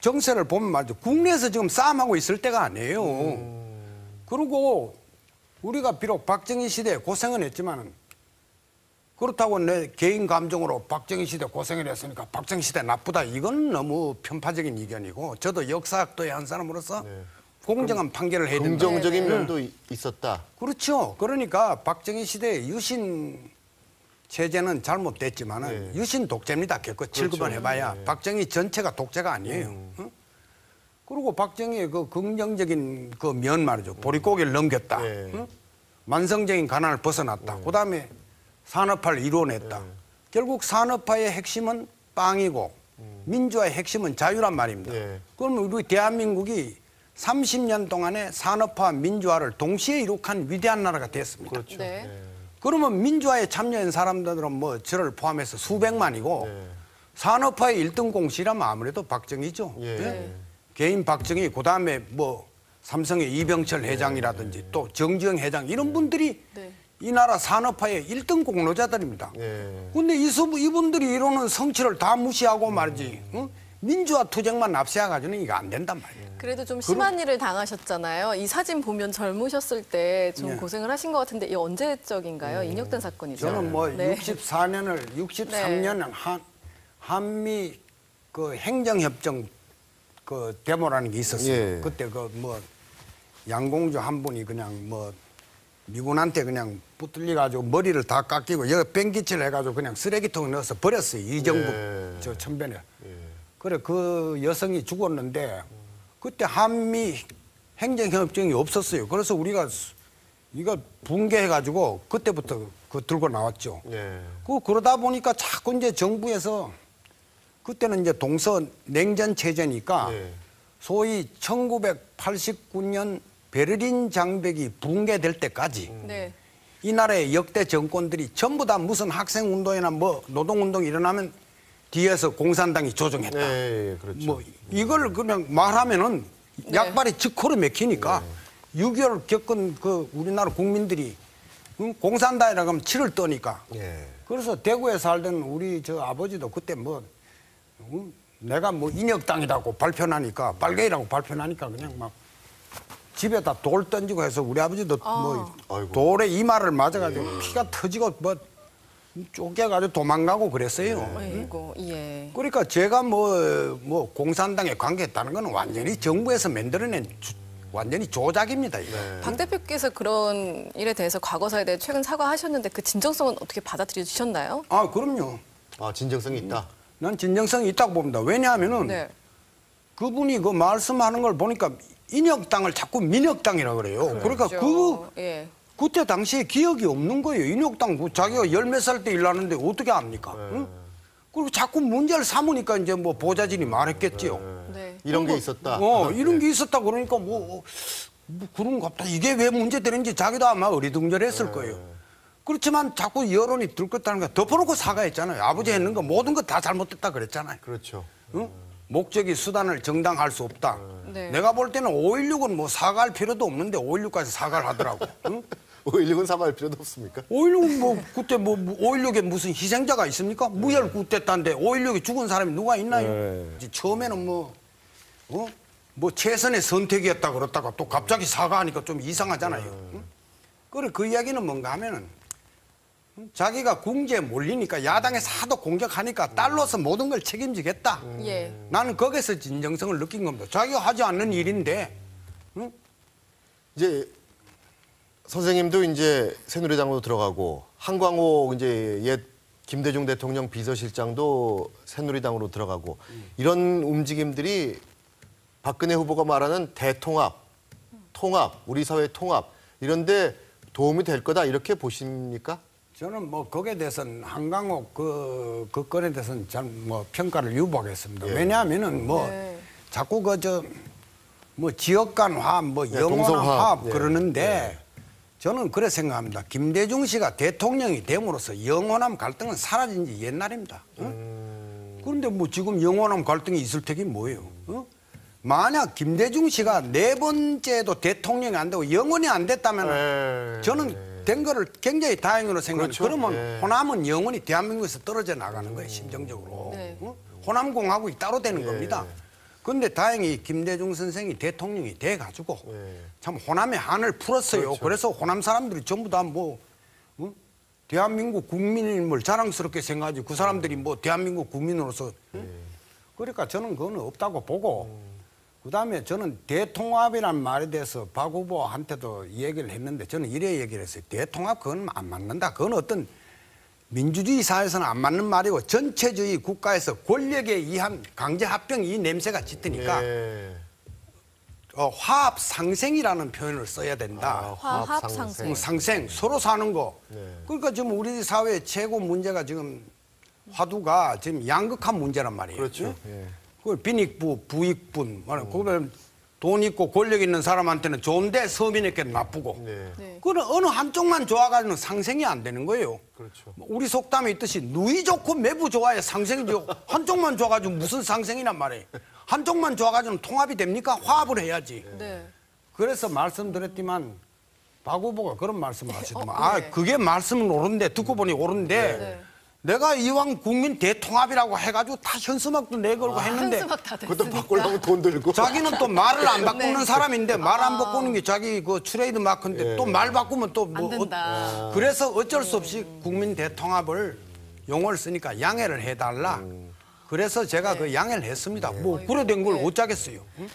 정세를 보면 말이죠. 국내에서 지금 싸움하고 있을 때가 아니에요. 그리고 우리가 비록 박정희 시대에 고생을 했지만은 그렇다고 내 개인 감정으로 박정희 시대 고생을 했으니까 박정희 시대 나쁘다. 이건 너무 편파적인 의견이고 저도 역사학도의 한 사람으로서 공정한 판결을 해야 된다. 긍정적인 면도 있었다. 그렇죠. 그러니까 박정희 시대의 유신 체제는 잘못됐지만은 유신 독재입니다. 개껏 취급을 해봐야 박정희 전체가 독재가 아니에요. 응? 그리고 박정희의 그 긍정적인 그 면 말이죠. 보릿고개를 넘겼다. 응? 만성적인 가난을 벗어났다. 그다음에 산업화를 이루어냈다. 결국 산업화의 핵심은 빵이고 민주화의 핵심은 자유란 말입니다. 그러면 우리 대한민국이 30년 동안에 산업화, 민주화를 동시에 이룩한 위대한 나라가 됐습니다. 그렇죠. 네. 그러면 민주화에 참여한 사람들은 뭐 저를 포함해서 수백만이고 산업화의 1등 공신이라면 아무래도 박정희죠. 개인 박정희, 그다음에 뭐 삼성의 이병철 회장이라든지 또 정주영 회장 이런 분들이 이 나라 산업화의 1등 공로자들입니다. 근데 이분들이 이루는 성취를 다 무시하고 말이지. 응? 민주화 투쟁만 앞세워가지고는 이거 안 된단 말이에요. 그래도 좀 심한 일을 당하셨잖아요. 이 사진 보면 젊으셨을 때 좀 고생을 하신 것 같은데 이 언제적인가요? 인혁단 사건이죠. 저는 뭐 63년은 한미 그 행정협정 그 데모라는 게 있었어요. 그때 그 뭐 양공주 한 분이 그냥 뭐 미군한테 그냥 붙들려 가지고 머리를 다 깎이고 여기 뺑기치를 해가지고 그냥 쓰레기통에 넣어서 버렸어요. 이정북 저 천변에. 그래 그 여성이 죽었는데 그때 한미 행정협정이 없었어요. 그래서 우리가 이거 붕괴해가지고 그때부터 그 들고 나왔죠. 그러다 보니까 자꾸 이제 정부에서 그때는 이제 동서 냉전 체제니까 소위 1989년 베를린 장벽이 붕괴될 때까지 이 나라의 역대 정권들이 전부 다 무슨 학생운동이나 뭐 노동운동이 일어나면 뒤에서 공산당이 조정했다. 그렇죠. 뭐 이걸 그냥 말하면은 약발이 즉커로 맥히니까 6.25를 겪은 그 우리나라 국민들이 공산당이라고 하면 치를 떠니까. 그래서 대구에 살던 우리 저 아버지도 그때 뭐 내가 뭐 인혁당이라고 발표하니까 빨갱이라고 발표하니까 그냥 막 집에다 돌 던지고 해서 우리 아버지도 뭐 돌에 이마를 맞아가지고 피가 터지고 뭐 쫓겨가지고 도망가고 그랬어요. 그러니까 제가 뭐 공산당에 관계했다는 건 완전히 정부에서 만들어낸 완전히 조작입니다. 박 대표께서 그런 일에 대해서 과거사에 대해 최근 사과하셨는데 그 진정성은 어떻게 받아들여 주셨나요? 아 그럼요. 아 진정성이 있다. 난 진정성이 있다고 봅니다. 왜냐하면은 그분이 그 말씀하는 걸 보니까 인혁당을 자꾸 민혁당이라고 그래요. 그러니까 그때 당시에 기억이 없는 거예요. 인혁당 자기가 열몇 살 때 일하는데 어떻게 압니까? 응? 그리고 자꾸 문제를 삼으니까 이제 뭐 보좌진이 말했겠지요. 이런 게 있었다. 이런 게 있었다 그러니까 뭐 그런가 보다. 이게 왜 문제되는지 자기도 아마 어리둥절했을 거예요. 그렇지만 자꾸 여론이 들끓다는 거 덮어놓고 사과했잖아요. 아버지 했는 거 모든 거 다 잘못됐다 그랬잖아요. 그렇죠. 응? 목적이 수단을 정당할 수 없다. 내가 볼 때는 5.16은 뭐 사과할 필요도 없는데 5.16까지 사과를 하더라고. 응? 5.16은 사과할 필요도 없습니까? 5.16은 뭐 그때 뭐 5.16에 무슨 희생자가 있습니까? 무혈 쿠데타인데 5.16에 죽은 사람이 누가 있나요? 처음에는 뭐 최선의 선택이었다 그렇다가 또 갑자기 사과하니까 좀 이상하잖아요. 응? 그래 그 이야기는 뭔가 하면은 자기가 궁지에 몰리니까 야당에서 하도 공격하니까 딸로서 모든 걸 책임지겠다. 나는 거기서 진정성을 느낀 겁니다. 자기가 하지 않는 일인데. 응? 이제 선생님도 이제 새누리당으로 들어가고 한광호 이제 옛 김대중 대통령 비서실장도 새누리당으로 들어가고 이런 움직임들이 박근혜 후보가 말하는 대통합, 통합, 우리 사회 통합 이런데 도움이 될 거다 이렇게 보십니까? 저는 뭐 거기에 대해서는 한강호 그 건에 대해서는 잘 뭐 평가를 유보하겠습니다. 왜냐하면은 뭐 자꾸 뭐 지역 간 화합, 뭐 영원한 화합 그러는데 저는 그래 생각합니다. 김대중 씨가 대통령이 됨으로써 영원한 갈등은 사라진 지 옛날입니다. 그런데 뭐 지금 영원한 갈등이 있을 테기 뭐예요? 만약 김대중 씨가 네 번째도 대통령이 안 되고 영원히 안 됐다면 저는 된 거를 굉장히 다행으로 생각합니다. 그러면 호남은 영원히 대한민국에서 떨어져 나가는 거예요, 심정적으로. 호남 공화국이 따로 되는 겁니다. 근데 다행히 김대중 선생이 대통령이 돼가지고 예. 참 호남의 한을 풀었어요. 그렇죠. 그래서 호남 사람들이 전부 다 뭐 대한민국 국민임을 자랑스럽게 생각하지 그 사람들이 뭐 대한민국 국민으로서 그러니까 저는 그건 없다고 보고 그다음에 저는 대통합이라는 말에 대해서 박 후보한테도 얘기를 했는데 저는 이래 얘기를 했어요. 대통합 그건 안 맞는다. 그건 어떤 민주주의 사회에서는 안 맞는 말이고 전체주의 국가에서 권력에 의한 강제 합병 이 냄새가 짙으니까 예. 화합 상생이라는 표현을 써야 된다. 화합 상생. 상생 서로 사는 거. 네. 그러니까 지금 우리 사회의 최고 문제가 지금 화두가 지금 양극한 문제란 말이에요. 그렇죠. 예. 그 빈익부, 부익분, 그걸 돈 있고 권력 있는 사람한테는 좋은데 서민에게 나쁘고. 네. 네. 그건 어느 한쪽만 좋아가지고는 상생이 안 되는 거예요. 그렇죠. 우리 속담에 있듯이 누이 좋고 매부 좋아야 상생이죠. 한쪽만 좋아가지고 무슨 상생이란 말이에요. 한쪽만 좋아가지고는 통합이 됩니까? 화합을 해야지. 네. 그래서 말씀드렸지만 박 후보가 그런 말씀을 하시더만 네. 아 그게 말씀은 옳은데 듣고 보니 옳은데 네. 내가 이왕 국민 대통합이라고 해가지고 다 현수막도 내걸고 했는데 현수막 다 그것도 됐으니까. 바꾸려면 돈 들고. 자기는 또 말을 안 바꾸는 네. 사람인데 말 안 바꾸는 게 자기 그 트레이드 마크인데 또 말 바꾸면 또 안 뭐 된다. 그래서 어쩔 수 없이 국민 대통합을 용어를 쓰니까 양해를 해달라. 그래서 제가 그 양해를 했습니다. 뭐 그래 된 걸 어쩌겠어요. 응?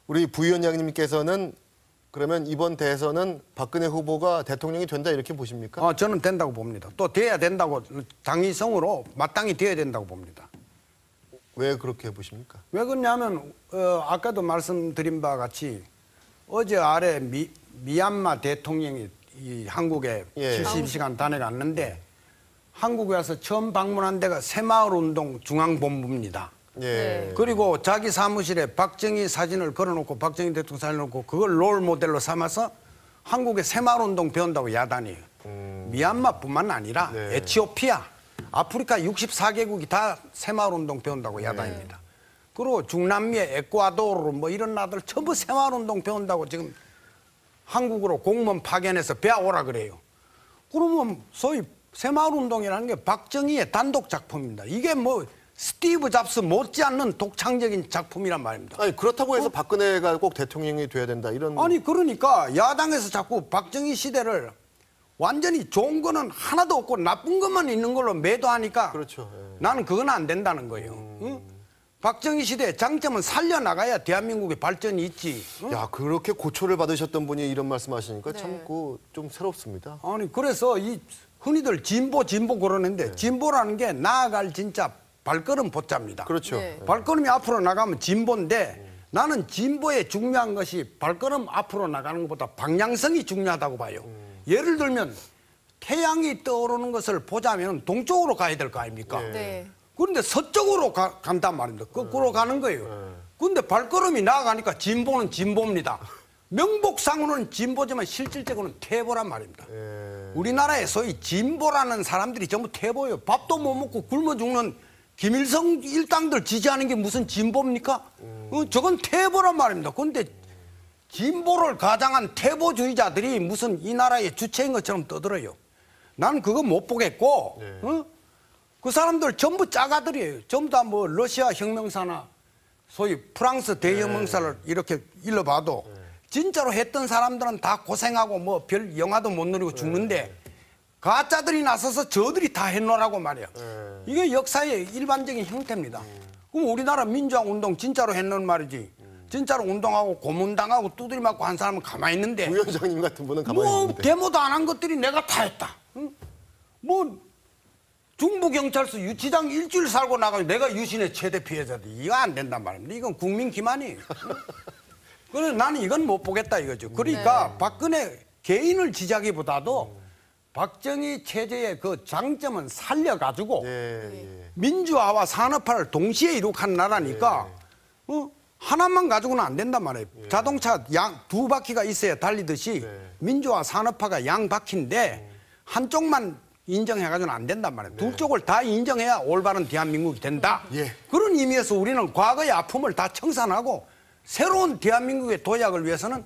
우리 부위원장님께서는 그러면 이번 대선은 박근혜 후보가 대통령이 된다 이렇게 보십니까? 저는 된다고 봅니다. 또 돼야 된다고 당위성으로 마땅히 돼야 된다고 봅니다. 왜 그렇게 보십니까? 왜 그러냐면 아까도 말씀드린 바와 같이 어제 아래 미얀마 대통령이 이 한국에 예. 70시간 다녀갔는데 한국에 와서 처음 방문한 데가 새마을운동 중앙본부입니다. 예. 네. 그리고 자기 사무실에 박정희 사진을 걸어놓고 박정희 대통령 사진을 놓고 그걸 롤 모델로 삼아서 한국의 새마을운동 배운다고 야단이에요. 미얀마뿐만 아니라 네. 에티오피아, 아프리카 64개국이 다 새마을운동 배운다고 야단입니다. 그리고 중남미의 에콰도르 뭐 이런 나라들 전부 새마을운동 배운다고 지금 한국으로 공무원 파견해서 배워오라 그래요. 그러면 소위 새마을운동이라는 게 박정희의 단독 작품입니다. 이게 뭐 스티브 잡스 못지않는 독창적인 작품이란 말입니다. 아니 그렇다고 해서 박근혜가 꼭 대통령이 돼야 된다 이런. 아니 그러니까 야당에서 자꾸 박정희 시대를 완전히 좋은 거는 하나도 없고 나쁜 것만 있는 걸로 매도하니까 그렇죠. 예. 나는 그건 안 된다는 거예요. 응? 박정희 시대의 장점은 살려나가야 대한민국의 발전이 있지. 응? 야 그렇게 고초를 받으셨던 분이 이런 말씀하시니까 네. 참 그 좀 새롭습니다. 아니 그래서 이 흔히들 진보 그러는데 진보라는 게 나아갈 진짜 발걸음 보자입니다. 그렇죠. 네. 발걸음이 앞으로 나가면 진보인데 나는 진보에 중요한 것이 발걸음 앞으로 나가는 것보다 방향성이 중요하다고 봐요. 예를 들면 태양이 떠오르는 것을 보자면 동쪽으로 가야 될 거 아닙니까? 네. 그런데 서쪽으로 간단 말입니다. 거꾸로 가는 거예요. 그런데 발걸음이 나아가니까 진보는 진보입니다. 명복상으로는 진보지만 실질적으로는 퇴보란 말입니다. 우리나라에 소위 진보라는 사람들이 전부 퇴보예요. 밥도 못 먹고 굶어 죽는 김일성 일당들 지지하는 게 무슨 진보입니까? 저건 퇴보란 말입니다. 그런데 진보를 가장한 퇴보주의자들이 무슨 이 나라의 주체인 것처럼 떠들어요. 나는 그거 못 보겠고 그 사람들 전부 짜가들이에요. 전부 다 뭐 러시아 혁명사나 소위 프랑스 대혁명사를 이렇게 일러봐도 진짜로 했던 사람들은 다 고생하고 뭐 별 영화도 못 누리고 죽는데 가짜들이 나서서 저들이 다 해놓으라고 말이야. 이게 역사의 일반적인 형태입니다. 그럼 우리나라 민주화 운동 진짜로 했는 말이지. 진짜로 운동하고 고문당하고 두드리 맞고 한 사람은 가만히 있는데 부위원장님 같은 분은 가만히 뭐 있는데. 데모도 안 한 것들이 내가 다 했다. 응? 뭐 중부경찰서 유치장 일주일 살고 나가서 내가 유신의 최대 피해자다. 이거 안 된단 말입니다. 이건 국민 기만이에요. 그래서 나는 이건 못 보겠다 이거죠. 그러니까 박근혜 개인을 지지하기보다도 박정희 체제의 그 장점은 살려가지고 민주화와 산업화를 동시에 이룩한 나라니까 하나만 가지고는 안 된단 말이에요. 자동차 두 바퀴가 있어야 달리듯이 민주화 산업화가 양 바퀴인데 한쪽만 인정해가지고는 안 된단 말이에요. 두 쪽을 다 인정해야 올바른 대한민국이 된다. 그런 의미에서 우리는 과거의 아픔을 다 청산하고 새로운 대한민국의 도약을 위해서는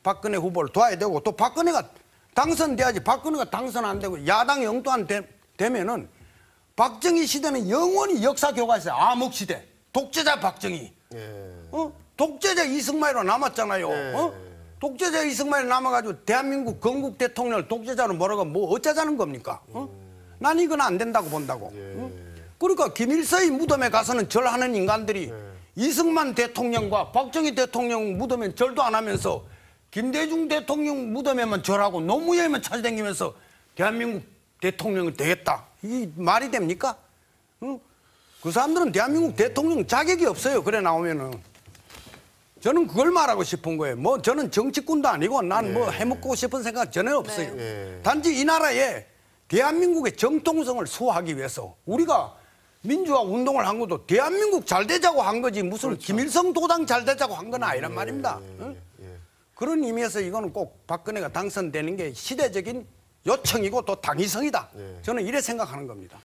박근혜 후보를 도와야 되고 또 박근혜가 당선돼야지. 박근혜가 당선 안 되고 야당이 엉뚱한 되면은 박정희 시대는 영원히 역사 교과서에 암흑 시대, 독재자 박정희, 예. 독재자 이승만으로 남았잖아요. 예. 독재자 이승만이 남아가지고 대한민국 건국 대통령을 독재자로 뭐라고 뭐 어쩌자는 겁니까? 난 이건 안 된다고 본다고. 그러니까 김일성의 무덤에 가서는 절하는 인간들이 이승만 대통령과 박정희 대통령 무덤에 절도 안 하면서 김대중 대통령 무덤에만 절하고 노무현에만 찾아다니면서 대한민국 대통령이 되겠다. 이게 말이 됩니까? 그 사람들은 대한민국 대통령 자격이 없어요. 그래 나오면은. 저는 그걸 말하고 싶은 거예요. 뭐 저는 정치꾼도 아니고 난 뭐 해먹고 싶은 생각 전혀 없어요. 단지 이 나라에 대한민국의 정통성을 수호하기 위해서 우리가 민주화 운동을 한 것도 대한민국 잘 되자고 한 거지 무슨 김일성 도당 잘 되자고 한 건 아니란 말입니다. 그런 의미에서 이거는 꼭 박근혜가 당선되는 게 시대적인 요청이고 또 당위성이다. 저는 이래 생각하는 겁니다.